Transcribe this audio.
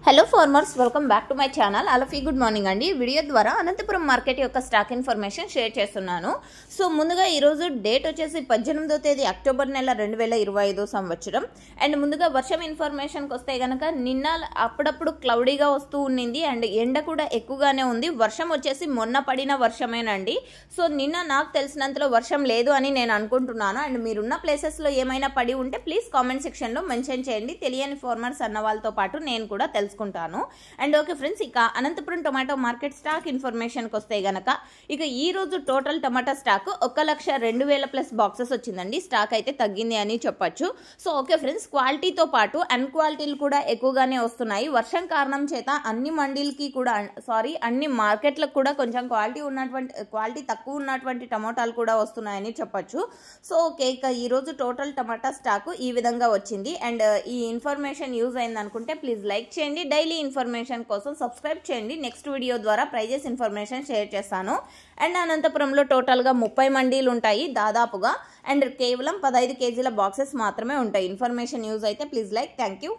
Hello farmers, welcome back to my channel. అలఫీ good morning అండి. Video ద్వారా Anantapuram market యొక్క స్టాక్ ఇన్ఫర్మేషన్ షేర్ చేస్తున్నాను. సో ముందుగా ఈరోజు డేట్ వచ్చేసి 18వ తేదీ అక్టోబర్ నెల 2025 సంవత్సరం. అండ్ ముందుగా వర్షం ఇన్ఫర్మేషన్కి వస్తే కనుక నిన్న అప్పుడప్పుడు క్లౌడీగా వస్తూ ఉన్నింది అండ్ ఎండ కూడా ఎక్కువగానే ఉంది. వర్షం వచ్చేసి మొన్న పడిన వర్షమేనండి. సో నిన్న నాకు తెలిసినంతలో వర్షం లేదు అని నేను అనుకుంటున్నాను. అండ్ మీరున్న ప్లేసెస్లో ఏమైనా పడి ఉంటే ప్లీజ్ కామెంట్ సెక్షన్లో మెన్షన్ చేయండి. తెలియని ఫార్మర్స్ అన్న వాళ్ళతో పాటు నేను కూడా తెలుసుకుంటాను. అండ్ ఓకే ఫ్రెండ్స్, ఇక అనంతపురం టొమాటో మార్కెట్ స్టాక్ ఇన్ఫర్మేషన్కి వస్తే గనక ఇక ఈ రోజు టోటల్ టమాటా స్టాక్ 1,02,000 ప్లస్ బాక్సెస్ వచ్చిందండి. స్టాక్ అయితే తగ్గింది అని చెప్పొచ్చు. సో ఓకే ఫ్రెండ్స్, క్వాలిటీతో పాటు అన్క్వాలిటీలు కూడా ఎక్కువగానే వస్తున్నాయి. వర్షం కారణం చేత అన్ని మండీలకి కూడా అన్ని మార్కెట్లకు కూడా కొంచెం క్వాలిటీ తక్కువ ఉన్నటువంటి టమాటాలు కూడా వస్తున్నాయని చెప్పొచ్చు. సో ఓకే, ఇక ఈ రోజు టోటల్ టమాటా స్టాక్ ఈ విధంగా వచ్చింది. అండ్ ఈ ఇన్ఫర్మేషన్ యూజ్ అయింది అనుకుంటే ప్లీజ్ లైక్ చేయండి. డైలీ ఇన్ఫర్మేషన్ కోసం సబ్స్క్రైబ్ చేయండి. నెక్స్ట్ వీడియో ద్వారా ప్రైజెస్ ఇన్ఫర్మేషన్ షేర్ చేస్తాను. అండ్ అనంతపురంలో టోటల్గా 30 మండీలు ఉంటాయి దాదాపుగా. అండ్ కేవలం 15 కేజీల బాక్సెస్ మాత్రమే ఉంటాయి. ఇన్ఫర్మేషన్ యూజ్ అయితే ప్లీజ్ లైక్. Thank you.